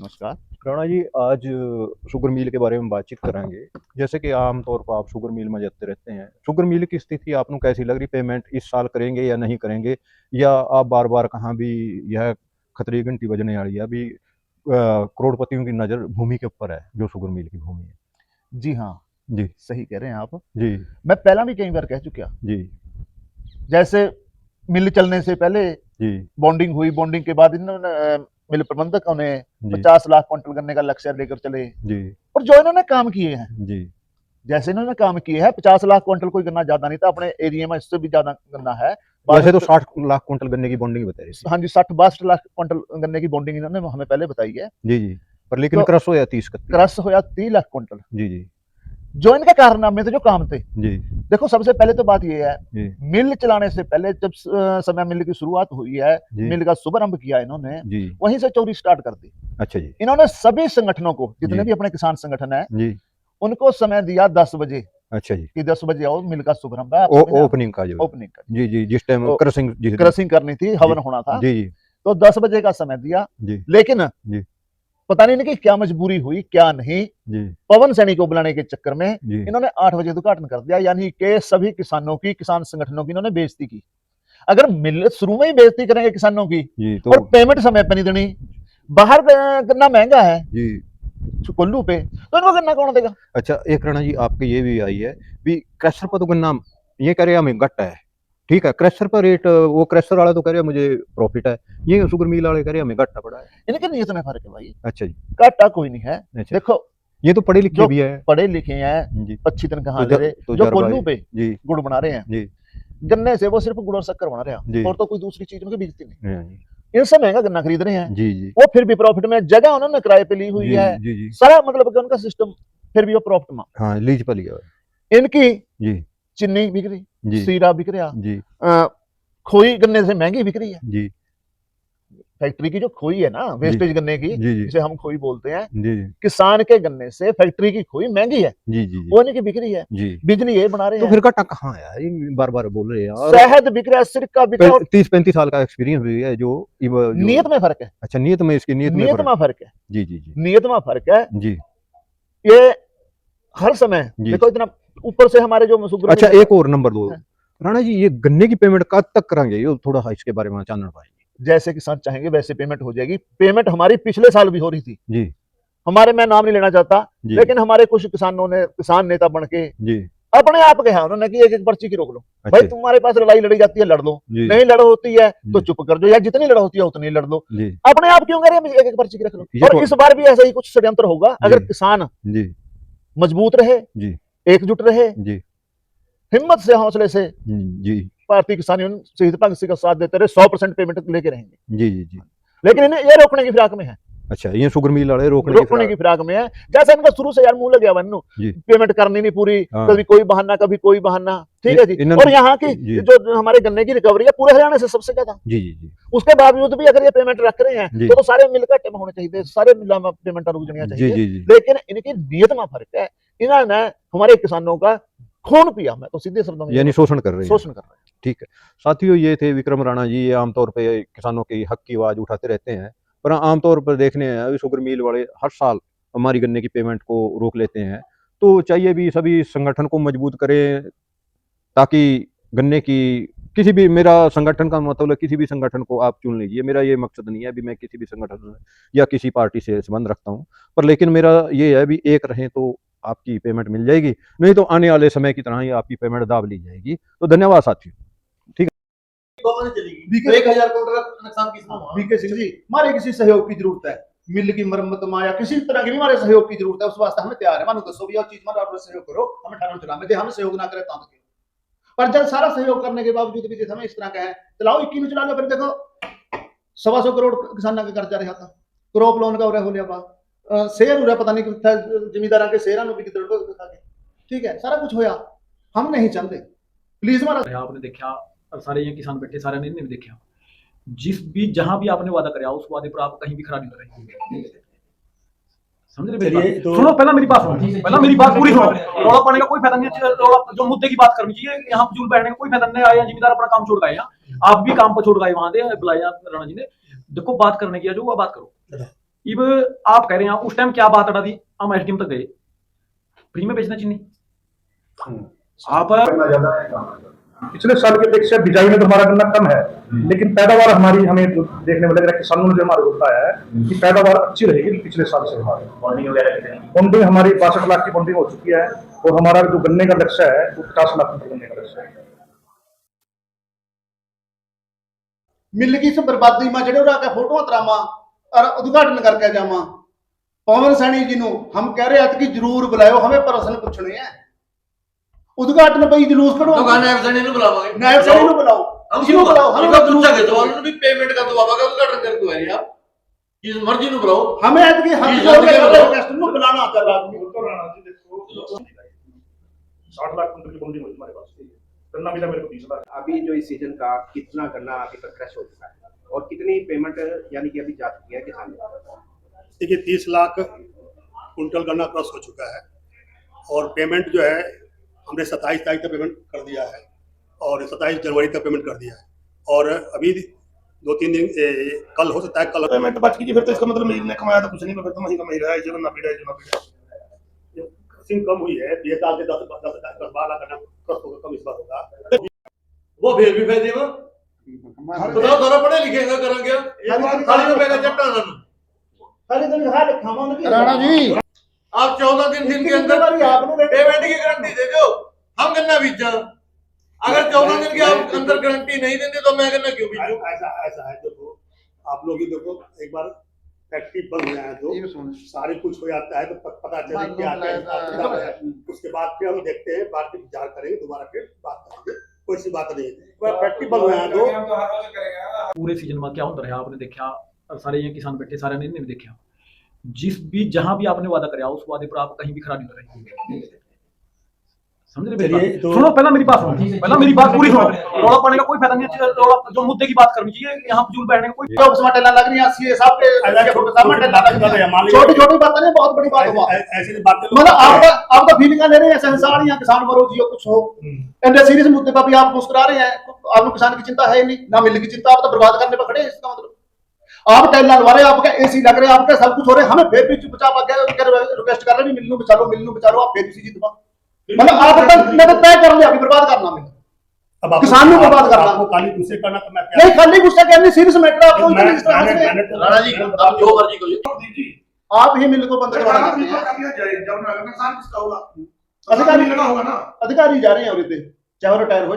नमस्कार। राणा जी, आज sugar mill के बारे में बातचीत करेंगे। जैसे कि आम तौर पर आप शुगर मिल में जाते रहते हैं। शुगर मिल की स्थिति आपको कैसी लग रही? पेमेंट इस साल करेंगे या नहीं करेंगे? या आप बार-बार कहाँ भी यह खतरे की घंटी बजने वाली है? अभी करोड़पतियों की नज़र भूमि के ऊपर है, जो शुगर मिल की भूमि है। जी हाँ, जी, सही कह रहे हैं आप। जी, मैं पहला भी कई बार कह चुका। जी, जैसे मिल चलने से पहले जी, बॉन्डिंग हुई, बॉन्डिंग के बाद इन्होंने मिल प्रबंधकों ने जी, 50 लाख क्विंटल गन्ने का लक्ष्य लेकर चले जी, और जो इन्होंने काम किए हैं, जी, जैसे इन्होंने काम किए हैं 50 लाख क्विंटल कोई गन्ना ज़्यादा नहीं था, अपने एरिया में इससे भी ज़्यादा गन्ना है। वैसे तो 62 60 लाख कुंटल गन्ने की बॉन्डिंग बता रही थी। हाँ जी, 60-62 लाख क्विंटल गन्ने की बॉन्डिंग इन्होंने हमें पहले बताई है। जी, जी। पर लेकिन तो क्रश होया 30-31। क्रश होया 30 लाख क्विंटल। जी, जी, जो इनके कारनामे थे, जो काम थे, जी, देखो सबसे पहले तो बात ये है, जी, मिल चलाने से पहले जब समय मिल की शुरुआत हुई है, जी, मिल का शुभारंभ किया इन्होंने, जी। वहीं से चोरी स्टार्ट कर दी। अच्छा जी। इन्होंने सभी संगठनों को, जितने जी, भी अपने किसान संगठन है, जी। उनको समय दिया 10 बजे अच्छा जी। कि 10 बजे आओ, मिल का शुभारंभ है। आप ओ समझ रहे हैं? ओपनिंग का जो ओपनिंग का जी, जी, जिस टाइम तो क्रशिंग जी, जी, क्रशिंग करनी थी, जी, हवन होना था, जी, तो 10 बजे का समय दिया। जी, लेकिन जी, पता नहीं इनकी क्या मजबूरी हुई, क्या नहीं, जी, पवन सैनी को बुलाने के चक्कर में जी, इन्होंने 8 बजे उद्घाटन कर दिया, यानी कि सभी किसानों की, किसान संगठनों की इन्होंने बेइज्जती की। अगर मिल शुरू में ही बेइज्जती करेंगे किसानों की जी, और तो पेमेंट समय पे नहीं देनी, बाहर गन्ना महंगा है जी। कोल्लू पे, तो इनको गन्ना कौन देगा? अच्छा, एक राणा जी आपकी ये भी आई है भी क्रशर पर तो गन्ना ये कह रहे हैं हमें घट है, ठीक है? क्रशर पर रेट वो क्रशर वाला तो कह रहे हैं मुझे प्रॉफिट है, ये शुगर मिल वाले कह रहे हैं हमें घाटा पड़ा है। इनके नीयत में फर्क है भाई, अच्छा जी, घाटा कोई नहीं है। अच्छा। देखो, ये तो पढ़े लिखे जो भी है। पढ़े लिखे हैं, जी, अच्छी तनख्वाह ले रहे, जो तजुर्बा कोल्लू है। पे जी, गुड़ बना रहे हैं, जी, गन्ने से वो सिर्फ गुड़ और शक्कर बना रहे हैं जी, और तो कोई दूसरी चीज उनकी बिकती नहीं। हाँ जी, इनसे महंगा गन्ना खरीद रहे हैं, जी, जी, वो फिर भी प्रॉफिट में, जगह उन्होंने किराए पे ली हुई जी, है, जी, जी। सारा मतलब कि उनका सिस्टम, फिर भी वो प्रॉफिट में। हाँ, लीज पर लिया हुआ है। इनकी जी, चीनी बिक रही, जी, सीरा बिक रहा, जी, खोई गन्ने से महंगी बिक रही है। जी, फैक्ट्री की जो खोई है ना, जी, वेस्टेज गन्ने की, जी, जी, जिसे हम खोई बोलते हैं, जी, जी, किसान के गन्ने से फैक्ट्री की खोई महंगी है, जी, जी, जी, वो इनकी बिक रही है। जी। बिजली ये बना रहे तो हैं, फिर घाटा कहाँ है? ये बार-बार बोल रहे हैं और शहद बिक रहा है, सिरका बिक रहा है, और 30-35 साल का एक्सपीरियंस भी है जो जो नियत में फर्क है। अच्छा नीयत में नियत फ़र्क। में फर्क है, जी, जी, जी। नियत में फर्क है। जी, ये हर समय जी। देखो, इतना ऊपर से हमारे जो शुगर अच्छा मिल है, एक और नंबर 2 राणा जी ये गन्ने की पेमेंट कब तक कराएँगे? ये थोड़ा इसके बारे में चानना पाएँगे। जैसे किसान चाहेंगे वैसे पेमेंट हो जाएगी। पेमेंट हमारी पिछले साल भी हो रही थी, जी, हमारे, मैं नाम नहीं लेना चाहता, जी, लेकिन हमारे कुछ किसानों ने, किसान नेता बन के जी। अपने आप कहा उन्होंने कि एक-एक पर्ची की रोक लो। भाई अच्छा, तुम्हारे पास लड़ाई लड़ी जाती है, लड़ लो। जी, नहीं लड़ होती है तो जी, चुप कर दो, या जितनी लड़ होती है उतनी लड़ लो। जी। अपने आप क्यों कह रहे हैं एक-एक पर्ची की रख लो? ये और तो इस बार भी ऐसा ही कुछ षड्यंत्र होगा, जी, अगर किसान जी, मजबूत रहे, जी, एकजुट रहे, जी, हिम्मत से, हौसले से जी, भारतीय किसान यूनियन शहीद भगत सिंह का साथ देते रहे, 100% पेमेंट लेके रहेंगे। जी, जी, जी। लेकिन इन्हें ये रोकने की फिराक में है, अच्छा ये शुगर मिल वाले रोकने की रोकने की फिराक। फिराक में है। जैसे इनका शुरू से यार मुंह लग गया वन्नू, जी, पेमेंट करनी नहीं पूरी, हाँ। कभी कोई बहाना, कभी कोई बहाना, ठीक है जी। इन्होंने और यहाँ की जी, जो हमारे गन्ने की रिकवरी है पूरे हरियाणा से सबसे ज्यादा, जी, जी, जी, उसके बावजूद भी अगर ये पेमेंट रख रहे हैं जी, तो सारे मिल घाटे में होने चाहिए, सारे मिल में पेमेंट रुक जानी जी, चाहिए। जी, जी। लेकिन इनकी नीयत में फर्क है, इन्होंने हमारे किसानों का खून पिया, मैं तो सीधे शब्दों में यानी शोषण कर रहे हैं। शोषण कर रहे हैं। ठीक है। साथियों ये थे विक्रम राणा जी, ये आमतौर पे किसानों की हक की आवाज़ उठाते रहते हैं। पर आमतौर पर देखने हैं शुगर मिल वाले हर साल हमारी गन्ने की पेमेंट को रोक लेते हैं। तो चाहिए भी सभी संगठन को मजबूत करें ताकि गन्ने की किसी भी मेरा संगठन का मतलब है किसी भी संगठन को आप चुन लीजिए। मेरा ये मकसद नहीं है अभी मैं किसी भी संगठन या किसी पार्टी से संबंध रखता हूँ। पर लेकिन मेरा ये है अभी एक रहें तो आपकी पेमेंट मिल जाएगी, नहीं तो आने वाले समय की तरह ही आपकी पेमेंट दाब ली जाएगी। तो धन्यवाद साथियों। ठीक कौन चलेगी तो 1000 काउंटर का नुकसान किसको हुआ? बीके सिंह जी, हमारे किसी सहयोग की जरूरत है, मिल की मरम्मत में या किसी तरह की भी हमारे सहयोग की जरूरत है, उस वास्ते हमें तैयार है। मानो दसो भी और चीज में आप सहयोग करो, हमें ठाकुर चला में हम सहयोग ना करें तो क्यों? पर जब सारा सहयोग करने के बावजूद भी हमें इस तरह का है, चलाओ 21 में चला लो, फिर देखो 125 करोड़ किसानों के कर्जा रहा था, क्रॉप लोन का हो लिया बा, शेयर हो रहा, पता नहीं कितना जमींदार के शेयर भी कितने, ठीक है, सारा कुछ होया। हम नहीं चाहते, प्लीज हमारा आपने देखा और सारे ये किसान बैठे सारे ने भी देखा, जिस भी जहां भी आपने वादा कराया उस वादे पर आप कहीं भी खरा नहीं उतरे। समझ रहे मेरी बात? तो सुनो पहला मेरी बात सुनो, पहला मेरी बात पूरी सुनो। रौला पाने का कोई फायदा नहीं है, रौला जो मुद्दे की बात करनी चाहिए, यहाँ फजूल बैठने का कोई फायदा नहीं। आया जिम्मेदार अपना काम छोड़ गए, आप भी काम पर छोड़ गए, वहां दे बुलाया राणा जी ने, देखो बात करने की जो बात करो। इब आप कह रहे हैं उस टाइम क्या बात अड़ा दी, हम एसडीएम तक गए, फ्री में बेचना चीनी आप। पिछले साल की अपेक्षा बिजाई में तो हमारा गन्ना कम है, लेकिन पैदावार हमारी हमें देखने में लग रहा है किसानों ने जो हमारे बताया है कि पैदावार अच्छी रहेगी पिछले साल से। हमारी बॉन्डिंग हमारी 62 लाख की बॉन्डिंग हो चुकी है और हमारा जो गन्ने का लक्ष्य है वो 50 लाख कुंटल गन्ने का लक्ष्य है। मिल की इस बर्बादी में जड़े उड़ा के फोटो तरामा और उद्घाटन करके जावा पवन सैनी जी नु हम कह रहे हैं कि जरूर बुलाओ, हमें प्रश्न पूछने हैं। उद्घाटन पे जुलूस करो तो नायब सैनी नु बुलावांगे, नायब सैनी नु बुलाओ, हम बुलाओ, हम पूछांगे तो उन्होंने भी पेमेंट का तो बाबा का उद्घाटन करके आ रही आप किस मर्जी नु बुलाओ, हमें आज की हम जो रिक्वेस्ट नु बुलाना कर रहा हूं। तो राणा जी देखो 60 लाख कुंटल की बॉन्डिंग हुई हमारे पास, गन्ना मिला मेरे को 20 लाख। अभी जो इस सीजन का कितना गन्ना अभी तक क्रश हो चुका है और कितनी पेमेंट यानी कि अभी जा चुकी है किसान को? देखिए 30 लाख कुंटल गन्ना क्रॉस हो चुका है और पेमेंट जो है हमने 27 तारीख तक पेमेंट कर दिया है और 27 जनवरी तक पेमेंट कर दिया है और अभी 2-3 दिन कल हो सकता है कल पेमेंट बच गई, फिर तो इसका मतलब महीने कमाया तो कुछ नहीं, फिर तो वही कमाई रहा है, जो ना पीड़ा जो ना पीड़ा। सिंह कम हुई है, 20 साल से 10-12 लाख गन्ना क्रॉस होगा, कम इस बार होगा। वो फिर भी फायदे में बताओ दोनों पढ़े लिखे हैं करेंगे खाली में पैसा चट्टा ना खाली दिन हाल खावा राणा जी आप 14 दिन के अंदर पेमेंट की गारंटी दे दो, हम गन्ना बीजा। अगर 14 दिन के आप अंदर गारंटी नहीं देते तो मैं गन्ना क्यों बीजूं? ऐसा है, देखो आप लोग ही देखो, एक बार फैक्ट्री बंद हो जाए तो सारी कुछ हो जाता है तो पता चले क्या है, उसके बाद फिर हम देखते हैं, बाद में विचार करेंगे, दोबारा फिर बात करेंगे, कोई सी बात नहीं है। फैक्ट्री बंद हो जाए तो पूरे सीजन में क्या होता रहा आपने देखा, सारे ये किसान बैठे सारे ने भी देखा, जिस भी जहां भी आपने वादा कराया उस वादे पर आप कहीं भी खरा नहीं उतरे। समझ रहे मेरी बात? सुनो पहला मेरी बात सुनो, पहला मेरी बात पूरी सुनो। रौला पाने का कोई फायदा नहीं है, रौला जो मुद्दे की बात करनी चाहिए, यहाँ फजूल बैठने का कोई टॉप्स में टेला लग रही है, सीए साहब के सामने टेला लग रही है। छोटी-छोटी बातें नहीं, बहुत बड़ी बात हुआ। ऐसी बातें मतलब आपका फीलिंग ले रहे हैं संसार या किसान मरो जियो कुछ हो, ऐसे सीरियस मुद्दे पर भी आप मुस्कुरा रहे हैं। आपको किसान की चिंता है ही नहीं, ना मिल की चिंता, आप तो बर्बाद करने पर खड़े हैं। इसका मतलब आप टेला लगा रहे, आपका एसी लग रहे, आपका सब कुछ हो रहे, हमें फिर भी चुपचाप रिक्वेस्ट कर रहे हैं मिलनू बचालो आप फिर किसी जीत। मतलब आप तो तय कर लिया अभी बर्बाद करना में, अब किसान को बर्बाद करना, आपको खाली गुस्से करना तो मैं नहीं खाली गुस्सा करनी, सीरियस मैटर आपको इतना इस तरह से राणा जी आप जो मर्जी करिए, आप ही मिल को बंद करवाना चाहते हैं। अधिकारी जा रहे हैं और चाहे वो रिटायर हो